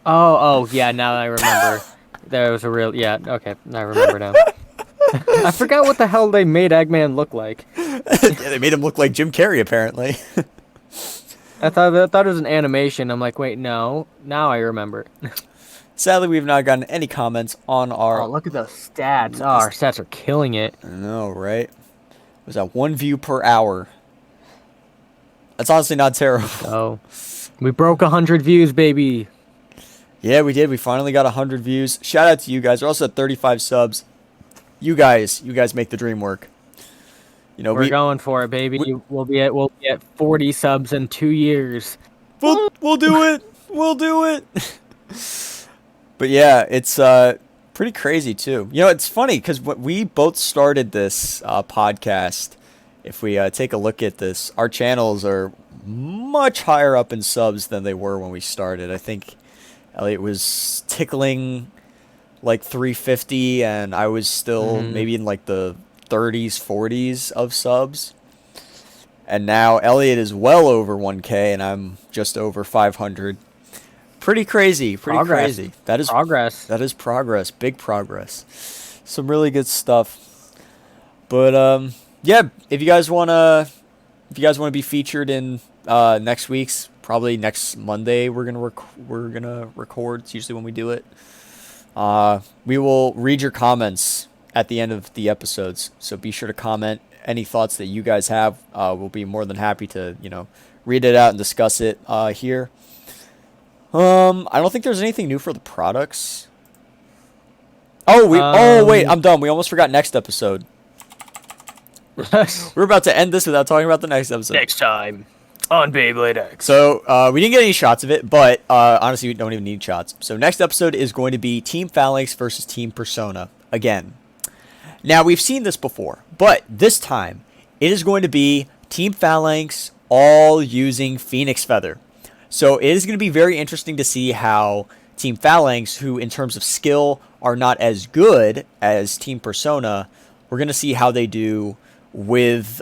Speaker 2: Oh, yeah. Now I remember. There was a real. Yeah, okay. I remember now. I forgot what the hell they made Eggman look like.
Speaker 1: Yeah, they made him look like Jim Carrey apparently.
Speaker 2: I thought it was an animation. I'm like, wait, no. Now I remember.
Speaker 1: Sadly, we've not gotten any comments on our.
Speaker 2: Oh, look at those stats. Oh, our stats are killing it.
Speaker 1: I know, right? It was at 1 view per hour. That's honestly not terrible.
Speaker 2: Oh, we broke 100 views, baby.
Speaker 1: Yeah, we did. We finally got 100 views. Shout out to you guys. We're also at 35 subs. You guys make the dream work. You know,
Speaker 2: We're going for it, baby. We'll be at 40 subs in 2 years.
Speaker 1: We'll do it. We'll do it. But yeah, it's pretty crazy too. You know, it's funny because we both started this podcast. If we take a look at this, our channels are much higher up in subs than they were when we started. I think Elliot was tickling like 350, and I was still maybe in like the 30s, 40s of subs. And now Elliot is well over 1K, and I'm just over 500. Pretty crazy. Crazy. That is
Speaker 2: progress.
Speaker 1: That is progress. Big progress. Some really good stuff. But yeah, if you guys wanna be featured in next week's, probably next Monday, we're gonna record. It's usually when we do it. We will read your comments at the end of the episodes, so be sure to comment any thoughts that you guys have. We'll be more than happy to read it out and discuss it here. I don't think there's anything new for the products. Oh wait, I'm dumb. We almost forgot next episode. We're about to end this without talking about the next episode.
Speaker 2: Next time on Beyblade X.
Speaker 1: So we didn't get any shots of it, but honestly, we don't even need shots. So next episode is going to be Team Phalanx versus Team Persona again. Now we've seen this before, but this time it is going to be Team Phalanx all using Phoenix Feather. So it is going to be very interesting to see how Team Phalanx, who in terms of skill are not as good as Team Persona, we're going to see how they do with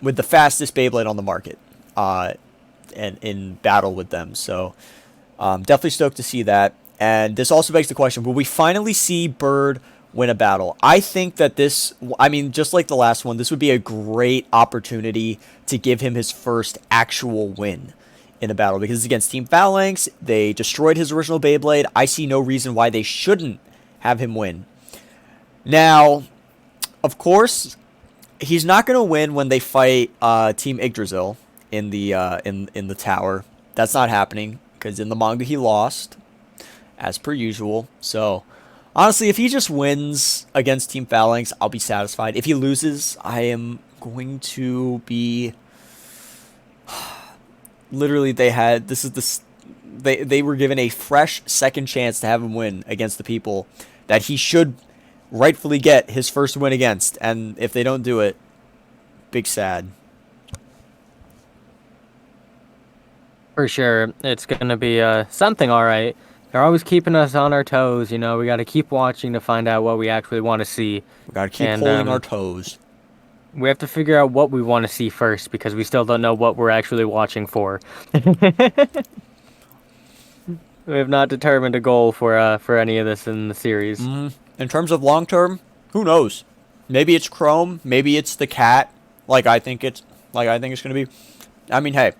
Speaker 1: with the fastest Beyblade on the market, and in battle with them. So definitely stoked to see that. And this also begs the question: will we finally see Bird win a battle? I think that just like the last one, this would be a great opportunity to give him his first actual win in a battle, because it's against Team Phalanx. They destroyed his original Beyblade. I see no reason why they shouldn't have him win. Now, of course, he's not going to win when they fight Team Yggdrasil in the tower. That's not happening, because in the manga he lost, as per usual. So honestly, if he just wins against Team Phalanx, I'll be satisfied. If he loses, I am going to be... Literally, they were given a fresh second chance to have him win against the people that he should rightfully get his first win against. And if they don't do it, big sad.
Speaker 2: For sure, it's gonna be something, all right. They're always keeping us on our toes, We got to keep watching to find out what we actually want to see.
Speaker 1: We got to keep holding our toes.
Speaker 2: We have to figure out what we want to see first, because we still don't know what we're actually watching for. We have not determined a goal for any of this in the series.
Speaker 1: In terms of long term, who knows? Maybe it's Chrome. Maybe it's the cat. Like I think it's going to be. I mean, hey,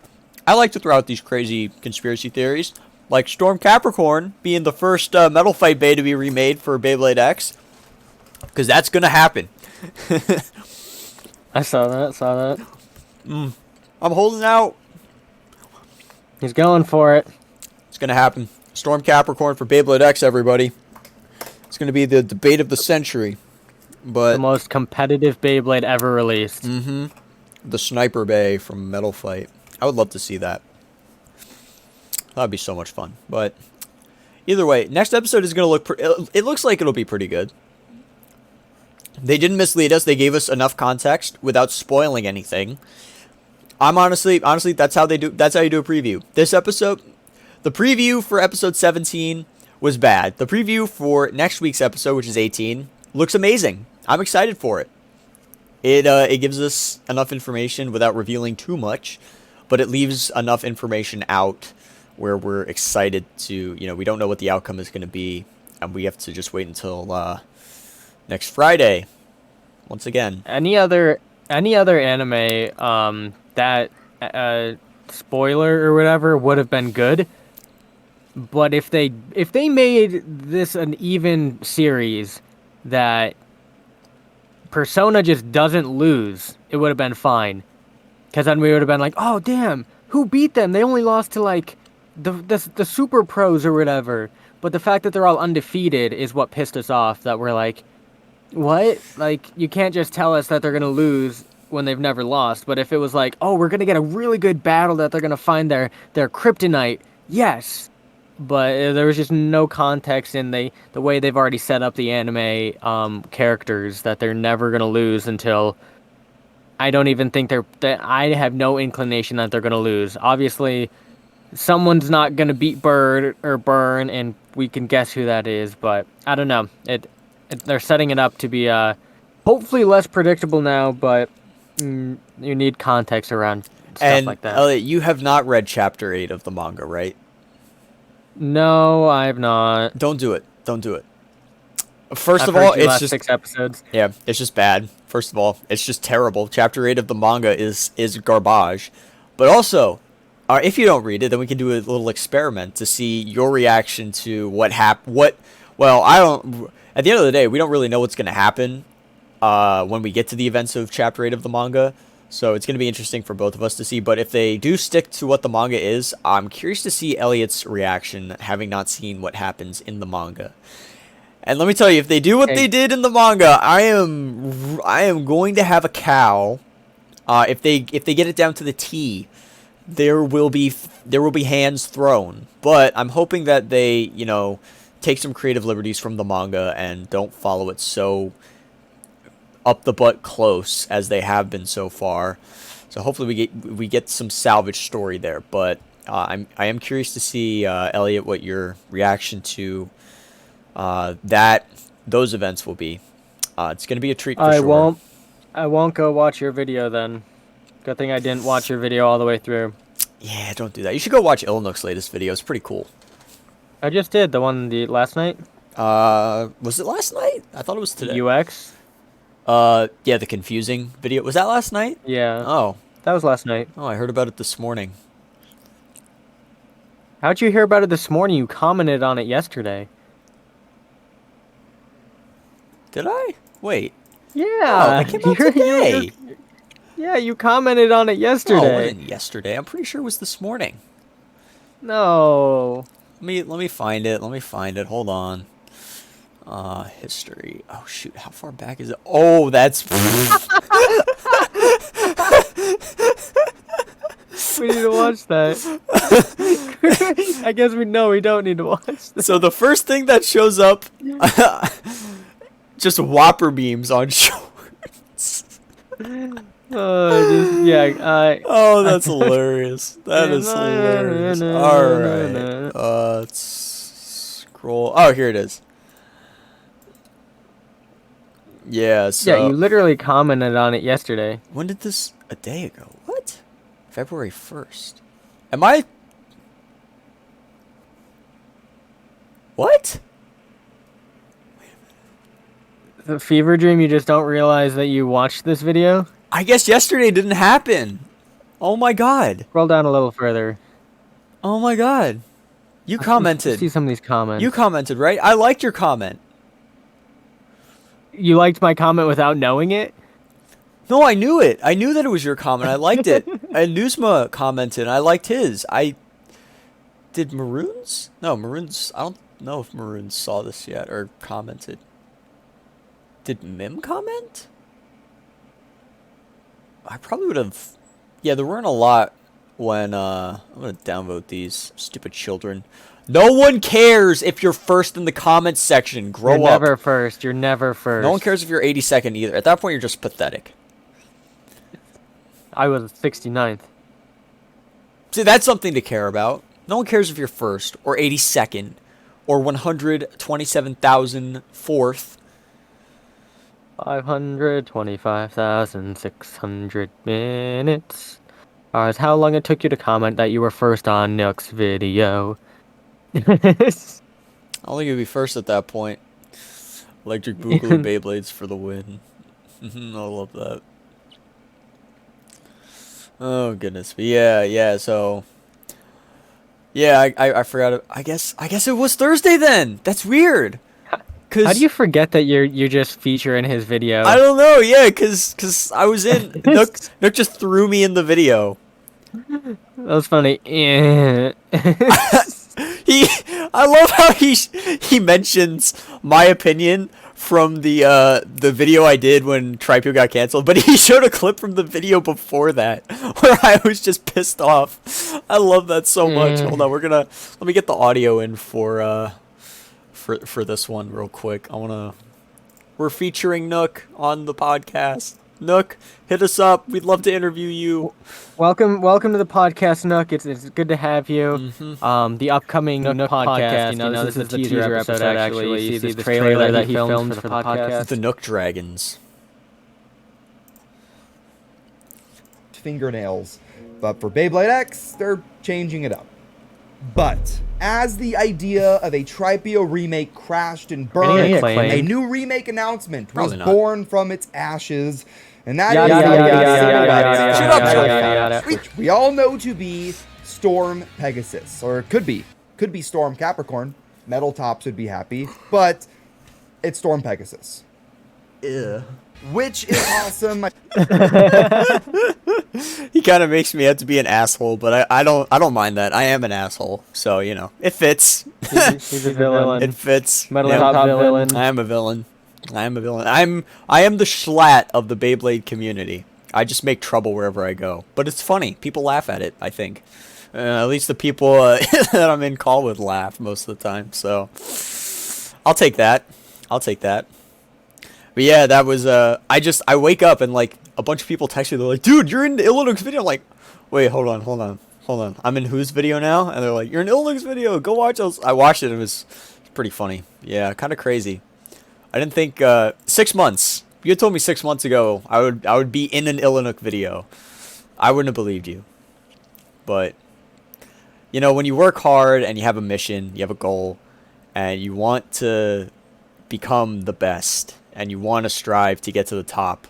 Speaker 1: I like to throw out these crazy conspiracy theories, like Storm Capricorn being the first Metal Fight Bay to be remade for Beyblade X, because that's going to happen.
Speaker 2: I saw that.
Speaker 1: I'm holding out.
Speaker 2: He's going for it.
Speaker 1: It's going to happen. Storm Capricorn for Beyblade X, everybody. It's going to be the debate of the century. But
Speaker 2: the most competitive Beyblade ever released.
Speaker 1: The Sniper Bay from Metal Fight. I would love to see that. That'd be so much fun. But either way, next episode is gonna look. It looks like it'll be pretty good. They didn't mislead us. They gave us enough context without spoiling anything. I'm honestly, that's how they do. That's how you do a preview. This episode, the preview for episode 17 was bad. The preview for next week's episode, which is 18, looks amazing. I'm excited for it. It gives us enough information without revealing too much, but it leaves enough information out where we're excited to, we don't know what the outcome is going to be, and we have to just wait until next Friday. Once again.
Speaker 2: Any other anime that spoiler or whatever would have been good, but if they made this an even series that Persona just doesn't lose, it would have been fine. Because then we would have been like, oh damn, who beat them? They only lost to like the super pros or whatever. But the fact that they're all undefeated is what pissed us off. That we're like, what? Like, you can't just tell us that they're gonna lose when they've never lost. But if it was like, oh, we're gonna get a really good battle that they're gonna find their kryptonite, yes. But there was just no context in the way they've already set up the anime characters that they're never gonna lose until. I don't even think I have no inclination that they're gonna lose. Obviously, someone's not gonna beat Bird or Burn, and we can guess who that is. But I don't know. They're setting it up to be hopefully less predictable now, but you need context around stuff like that.
Speaker 1: Elliot, you have not read Chapter 8 of the manga, right?
Speaker 2: No, I have not.
Speaker 1: Don't do it. Don't do it. First of all, it's just
Speaker 2: 6 episodes.
Speaker 1: Yeah, it's just bad. First of all, it's just terrible. Chapter 8 of the manga is garbage. But also, if you don't read it, then we can do a little experiment to see your reaction to what happened. Well, I don't. At the end of the day, we don't really know what's going to happen when we get to the events of Chapter 8 of the manga. So it's going to be interesting for both of us to see. But if they do stick to what the manga is, I'm curious to see Elliot's reaction, having not seen what happens in the manga. And let me tell you, if they do what they did in the manga, I am going to have a cow. If they get it down to the T, there will be hands thrown. But I'm hoping that they, take some creative liberties from the manga and don't follow it so up the butt close as they have been so far. So hopefully we get some salvage story there. But I am curious to see, Elliot, what your reaction to those events will be. It's going to be a treat for sure.
Speaker 2: I won't go watch your video then. Good thing I didn't watch your video all the way through.
Speaker 1: Yeah, don't do that. You should go watch Ilnook's latest video. It's pretty cool.
Speaker 2: I just did the last night.
Speaker 1: Was it last night? I thought it was today.
Speaker 2: UX.
Speaker 1: Yeah, the confusing video. Was that last night?
Speaker 2: Yeah.
Speaker 1: Oh,
Speaker 2: that was last night.
Speaker 1: Oh, I heard about it this morning.
Speaker 2: How'd you hear about it this morning? You commented on it yesterday.
Speaker 1: Did I? Wait.
Speaker 2: Yeah.
Speaker 1: Oh, it came out today.
Speaker 2: Yeah, you commented on it yesterday.
Speaker 1: No, it wasn't yesterday. I'm pretty sure it was this morning.
Speaker 2: No.
Speaker 1: Let me find it. Hold on. History. Oh shoot, how far back is it? Oh, that's
Speaker 2: we need to watch that. I guess we don't need to watch that.
Speaker 1: So the first thing that shows up just Whopper beams on shorts.
Speaker 2: Oh,
Speaker 1: that's hilarious. That is hilarious. Alright. Let's scroll. Oh, here it is. Yeah, so...
Speaker 2: Yeah, you literally commented on it yesterday.
Speaker 1: When did this... A day ago? What? February 1st. Am I... What?
Speaker 2: The fever dream, you just don't realize that you watched this video?
Speaker 1: I guess yesterday didn't happen. Oh my god.
Speaker 2: Scroll down a little further.
Speaker 1: Oh my god. You commented.
Speaker 2: See some of these comments.
Speaker 1: You commented, right? I liked your comment.
Speaker 2: You liked my comment without knowing it?
Speaker 1: No, I knew it. I knew that it was your comment. I liked it. And Nuzma commented. I liked his. Did Maroons? No, Maroons. I don't know if Maroons saw this yet or commented. Did Mim comment? I probably would have. Yeah, there weren't a lot when I'm gonna downvote these stupid children. No one cares if you're first in the comments section. Grow up.
Speaker 2: You're never first. You're never first.
Speaker 1: No one cares if you're 82nd either. At that point, you're just pathetic.
Speaker 2: I was 69th.
Speaker 1: See, that's something to care about. No one cares if you're first or 82nd or 127,004th.
Speaker 2: 525,600 minutes. Is how long it took you to comment that you were first on Nook's video.
Speaker 1: I don't think you'd be first at that point. Electric Boogaloo Beyblades for the win. I love that. Oh goodness, but yeah. So, yeah, I forgot. I guess it was Thursday then. That's weird.
Speaker 2: How do you forget that you're just featuring his video?
Speaker 1: I don't know. Yeah, cause I was in Nook just threw me in the video.
Speaker 2: That was funny.
Speaker 1: I love how he mentions my opinion from the video I did when Tripio got canceled, but he showed a clip from the video before that where I was just pissed off. I love that so much. Hold on, let me get the audio in for this one real quick. We're featuring Nook on the podcast. Nook, hit us up. We'd love to interview you.
Speaker 2: Welcome to the podcast, Nook. It's good to have you. The upcoming Nook podcast. This is the teaser episode. Actually, you see this trailer that he filmed for the podcast.
Speaker 1: The Nook Dragons.
Speaker 3: Fingernails, but for Beyblade X, they're changing it up. But as the idea of a Tripio remake crashed and burned, a new remake announcement was born from its ashes, and that is which we all know to be Storm Pegasus, or it could be Storm Capricorn. Metal Tops would be happy, but it's Storm Pegasus.
Speaker 1: Yeah.
Speaker 3: Which is awesome.
Speaker 1: He kind of makes me have to be an asshole, but I don't mind that. I am an asshole, so it fits.
Speaker 2: He's a villain.
Speaker 1: It fits.
Speaker 2: Metal Top villain.
Speaker 1: I am a villain. I am the Schlatt of the Beyblade community. I just make trouble wherever I go, but it's funny. People laugh at it. I think, at least the people that I'm in call with laugh most of the time. So I'll take that. But yeah, that was I wake up and like a bunch of people text me. They're like, "Dude, you're in the Illinois video." I'm like, "Wait, hold on. I'm in whose video now?" And they're like, "You're in Illinois video. Go watch us." I watched it. It was pretty funny. Yeah, kind of crazy. I didn't think 6 months. You had told me 6 months ago I would be in an Illinois video. I wouldn't have believed you. But when you work hard and you have a mission, you have a goal, and you want to become the best, and you want to strive to get to the top,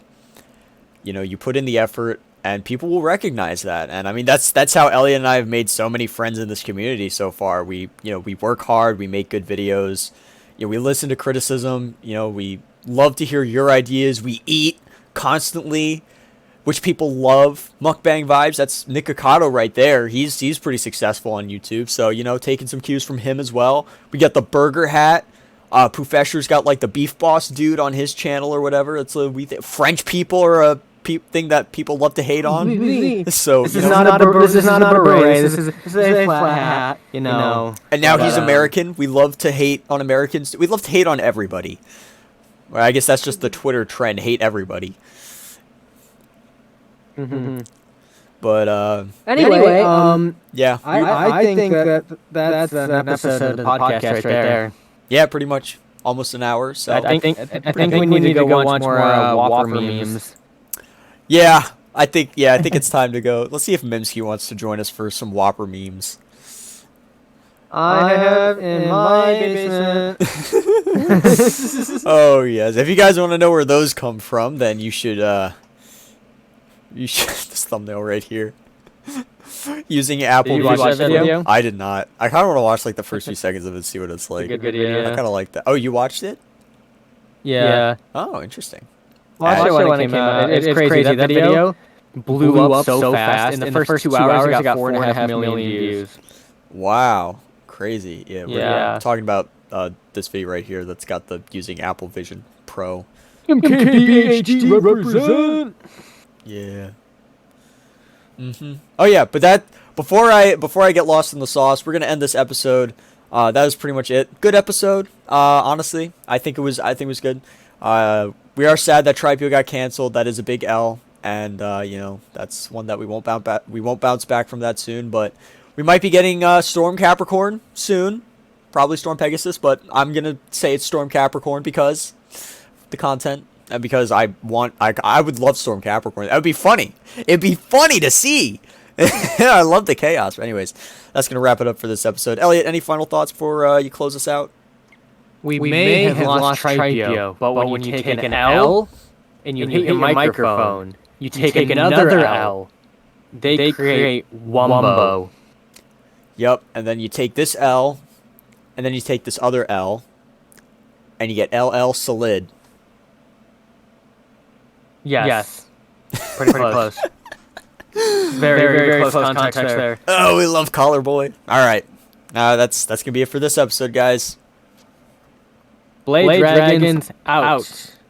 Speaker 1: you put in the effort, and people will recognize that. And I mean, that's how Elliot and I have made so many friends in this community so far. We work hard, we make good videos, we listen to criticism, we love to hear your ideas, we eat constantly, which people love. Mukbang Vibes, that's Nick Ocado right there. He's pretty successful on YouTube, so taking some cues from him as well. We got the burger hat. Poofesher's got like the Beef Boss dude on his channel or whatever. It's French people are a thing that people love to hate on. So
Speaker 2: this is not a beret. This is a flat hat. And
Speaker 1: now he's American. We love to hate on Americans. We love to hate on everybody. Well, I guess that's just the Twitter trend. Hate everybody. But
Speaker 2: anyway,
Speaker 1: yeah.
Speaker 2: I think that's an episode of the podcast right there.
Speaker 1: Yeah, pretty much almost an hour. So
Speaker 2: I think we need to go watch more Whopper memes.
Speaker 1: Yeah, I think it's time to go. Let's see if Mimsky wants to join us for some Whopper memes.
Speaker 2: I have in my basement.
Speaker 1: Oh yes, if you guys want to know where those come from, then you should this thumbnail right here. Using Apple.
Speaker 2: Did you watch that video?
Speaker 1: I did not. I kind of want to watch like the first few seconds of it, see what it's like.
Speaker 2: Good video.
Speaker 1: I kind of like that. Oh, you watched it?
Speaker 2: Yeah.
Speaker 1: Oh, interesting.
Speaker 2: Watch it when it came out. It's crazy. That video blew up so fast. In the first 2 hours, it got 4.5 million views.
Speaker 1: Wow, crazy. Yeah.
Speaker 2: Yeah.
Speaker 1: We're talking about this video right here that's got the using Apple Vision Pro.
Speaker 2: MKBHD represent.
Speaker 1: Yeah. Oh yeah, but that before I get lost in the sauce, we're gonna end this episode. That was pretty much it. Good episode. Honestly, I think it was good. We are sad that Tripio got canceled. That is a big L, and you know, that's one that we won't bounce back from that soon. But we might be getting Storm Capricorn soon. Probably Storm Pegasus, but I'm gonna say it's Storm Capricorn because the content. And because I would love Storm Capricorn. That would be funny. It'd be funny to see. I love the chaos. But anyways, that's going to wrap it up for this episode. Elliot, any final thoughts before you close us out?
Speaker 2: We may have lost Tripio, but when you take an L and you hit your microphone, you take another L, they create Wumbo.
Speaker 1: Yep, and then you take this L, and then you take this other L, and you get LL Solid.
Speaker 2: Yes. Pretty close. Very close context there.
Speaker 1: Oh, we love Collar Boy. All right. That's going to be it for this episode, guys.
Speaker 2: Blade Dragons out.